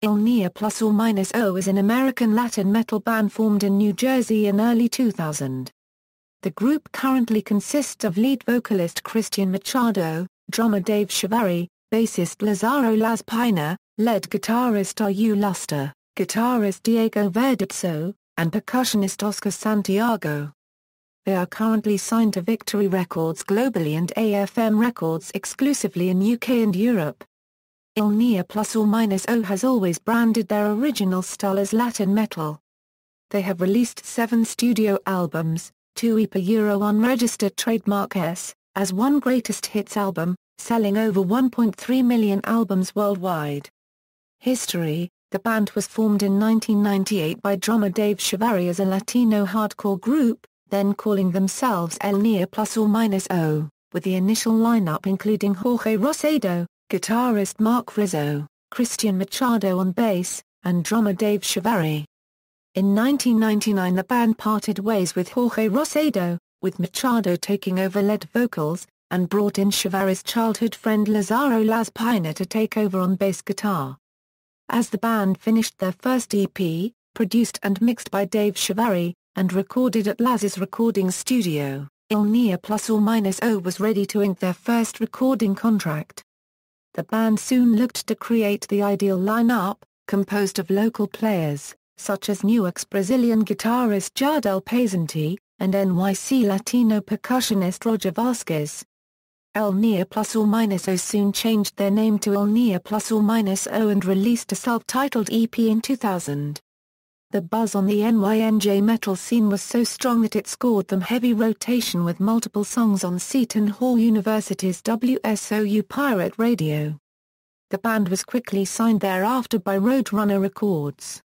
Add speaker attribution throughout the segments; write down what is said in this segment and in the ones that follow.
Speaker 1: Il Niño ± is an American Latin metal band formed in New Jersey in early 2000. The group currently consists of lead vocalist Cristian Machado, drummer Dave Chavarri, bassist Lazaro Pina, lead guitarist Ahrue Luster, guitarist Diego Verduzco, and percussionist Oscar Santiago. They are currently signed to Victory Records globally and AFM Records exclusively in UK and Europe. Il Niño ± has always branded their original style as Latin metal. They have released 7 studio albums, 2 EP unregistered trademark S, as one greatest hits album, selling over 1.3 million albums worldwide. History: the band was formed in 1998 by drummer Dave Chavarri as a Latino hardcore group, then calling themselves El Niño ± with the initial lineup including Jorge Rosado, guitarist Mark Rizzo, Cristian Machado on bass, and drummer Dave Chavarri. In 1999 the band parted ways with Jorge Rosado, with Machado taking over lead vocals, and brought in Chavarri's childhood friend Lazaro Pina to take over on bass guitar. As the band finished their first EP, produced and mixed by Dave Chavarri, and recorded at Laz's recording studio, Il Niño ± was ready to ink their first recording contract. The band soon looked to create the ideal lineup, composed of local players, such as Newark's Brazilian guitarist Jardel Pezanti, and NYC Latino percussionist Roger Vasquez. El Niño ± soon changed their name to Il Niño ± and released a self-titled EP in 2000. The buzz on the NYNJ metal scene was so strong that it scored them heavy rotation with multiple songs on Seton Hall University's WSOU Pirate Radio. The band was quickly signed thereafter by Roadrunner Records.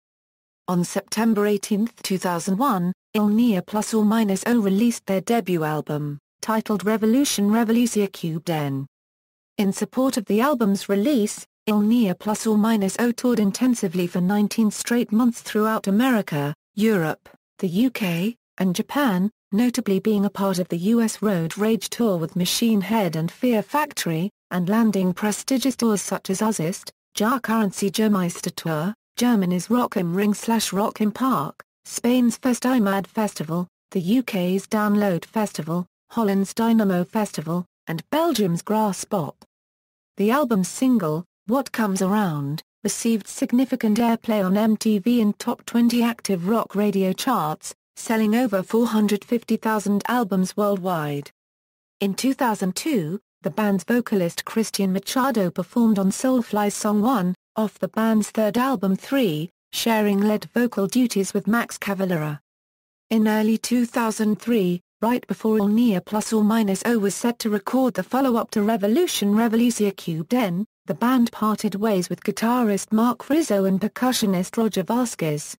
Speaker 1: On September 18, 2001, Il Niño ± released their debut album, titled Revolucia Cubed N. In support of the album's release, Il Niño ± toured intensively for 19 straight months throughout America, Europe, the UK, and Japan, notably being a part of the US Road Rage Tour with Machine Head and Fear Factory, and landing prestigious tours such as Ozzfest, Jahrcurrency Jahrmeister Tour, Germany's Rock im Ring/Rock im Park, Spain's Festimad Festival, the UK's Download Festival, Holland's Dynamo Festival, and Belgium's Graspop. The album's single, What Comes Around, received significant airplay on MTV and top 20 active rock radio charts, selling over 450,000 albums worldwide. In 2002, the band's vocalist Cristian Machado performed on Soulfly's song 1, off the band's third album 3, sharing lead vocal duties with Max Cavalera. In early 2003, right before Il Niño ± was set to record the follow-up to Revolucia Cubed N, the band parted ways with guitarist Mark Rizzo and percussionist Roger Vasquez.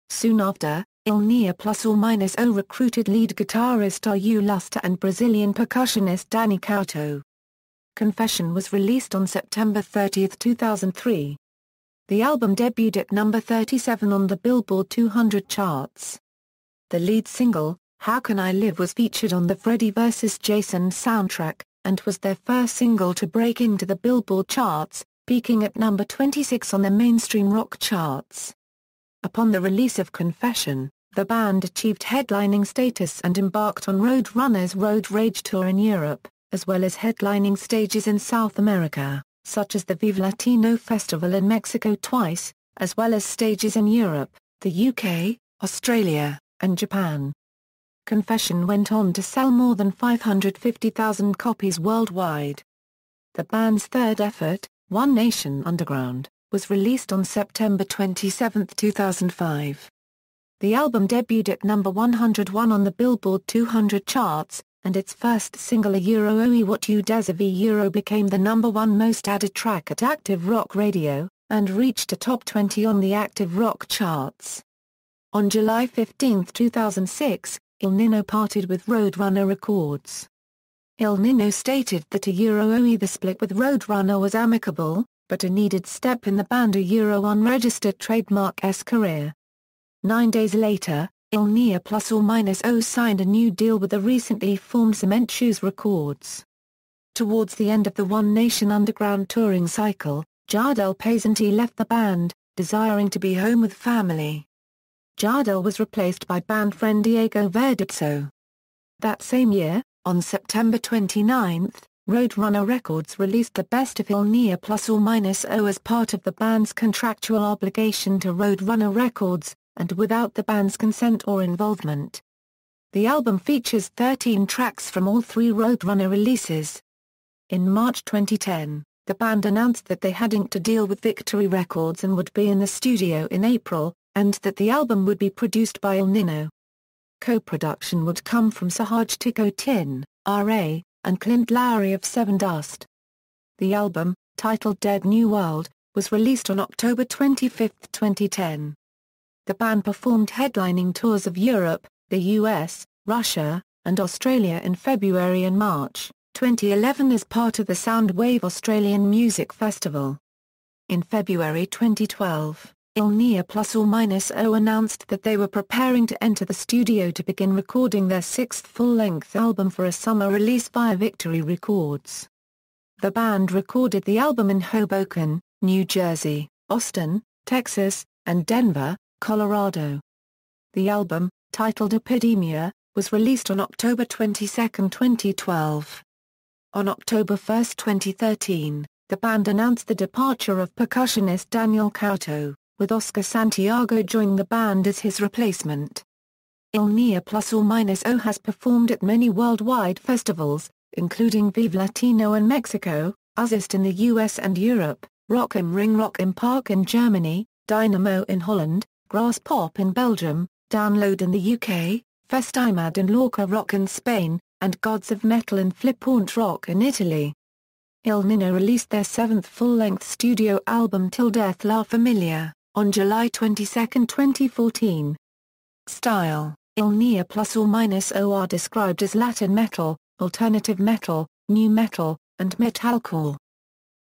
Speaker 1: Soon after, Il Niño ± recruited lead guitarist Ahrue Luster and Brazilian percussionist Danny Couto. Confession was released on September 30, 2003. The album debuted at number 37 on the Billboard 200 charts. The lead single, How Can I Live, was featured on the Freddy vs. Jason soundtrack, and was their first single to break into the Billboard charts, peaking at number 26 on the mainstream rock charts. Upon the release of Confession, the band achieved headlining status and embarked on Roadrunner's Road Rage Tour in Europe, as well as headlining stages in South America, such as the Vive Latino Festival in Mexico twice, as well as stages in Europe, the UK, Australia, and Japan. Confession went on to sell more than 550,000 copies worldwide. The band's third effort, One Nation Underground, was released on September 27, 2005. The album debuted at number 101 on the Billboard 200 charts, and its first single Oe What You Deserve became the number 1 most added track at Active Rock Radio, and reached a top 20 on the Active Rock charts. On July 15, 2006, Il Niño parted with Roadrunner Records. Il Niño stated that Oe the split with Roadrunner was amicable, but a needed step in the band unregistered trademark S career. 9 days later, Il Niño ± signed a new deal with the recently formed Cement Shoes Records. Towards the end of the One Nation Underground touring cycle, Jardel Pezanti left the band, desiring to be home with family. Jardel was replaced by band friend Diego Verduzco. That same year, on September 29, Roadrunner Records released the best of Il Niño ± as part of the band's contractual obligation to Roadrunner Records, and without the band's consent or involvement. The album features 13 tracks from all 3 Roadrunner releases. In March 2010, the band announced that they had inked a deal with Victory Records and would be in the studio in April, and that the album would be produced by Il Niño. Co-production would come from Sahaj Tikotin, R.A., and Clint Lowry of Seven Dust. The album, titled Dead New World, was released on October 25, 2010. The band performed headlining tours of Europe, the US, Russia, and Australia in February and March 2011 as part of the Soundwave Australian Music Festival. In February 2012, Il Niño ± announced that they were preparing to enter the studio to begin recording their 6th full-length album for a summer release via Victory Records. The band recorded the album in Hoboken, New Jersey, Austin, Texas, and Denver, Colorado. The album, titled Epidemia, was released on October 22, 2012. On October 1, 2013, the band announced the departure of percussionist Daniel Couto, with Oscar Santiago joining the band as his replacement. Il Niño ± has performed at many worldwide festivals, including Vive Latino in Mexico, Ozzfest in the US and Europe, Rock im Ring Rock im Park in Germany, Dynamo in Holland, Grass Pop in Belgium, Download in the UK, Festimad in Lorca Rock in Spain, and Gods of Metal and Flippant Rock in Italy. Il Niño released their 7th full-length studio album Till Death La Familia on July 22, 2014. Style: Il Niño ± are described as Latin metal, alternative metal, new metal, and metalcore.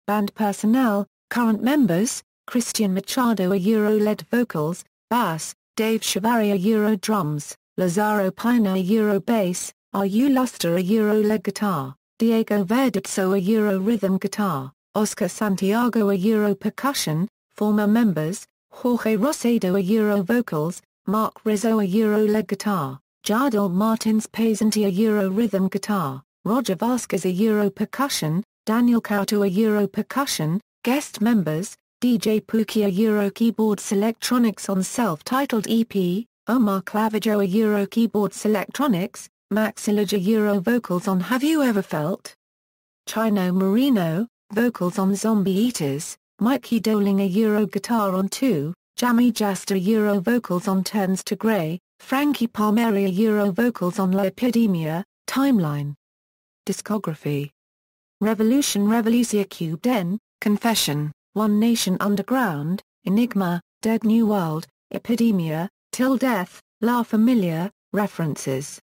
Speaker 1: Band personnel: current members, Cristian Machado Euro-led vocals, bass, Dave Chavarri Euro drums, Lazaro Pina Euro bass, Ahrue Luster Euro-led guitar, Diego Verduzco Euro rhythm guitar, Oscar Santiago Euro percussion. Former members: Jorge Rosado Euro vocals, Mark Rizzo Euro-led guitar, Jardel Martins Pazanti Euro rhythm guitar, Roger Vasquez Euro percussion, Daniel Couto Euro percussion. Guest members: DJ Pookie Euro keyboards electronics on self-titled EP, Omar Clavijo Euro keyboards electronics, Max Ilaja Euro vocals on Have You Ever Felt? Chino Marino, vocals on Zombie Eaters, Mikey Doling Euro guitar on 2, Jamie Jasta Euro vocals on Turns to Grey, Frankie Palmieri Euro vocals on La Epidemia. Timeline. Discography: Revolution Revolucia Cubed N, Confession, One Nation Underground, Enigma, Dead New World, Epidemia, Till Death, La Familia. References.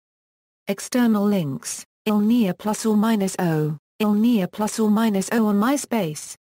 Speaker 1: External links: Il Niño ± Il Niño ± on MySpace.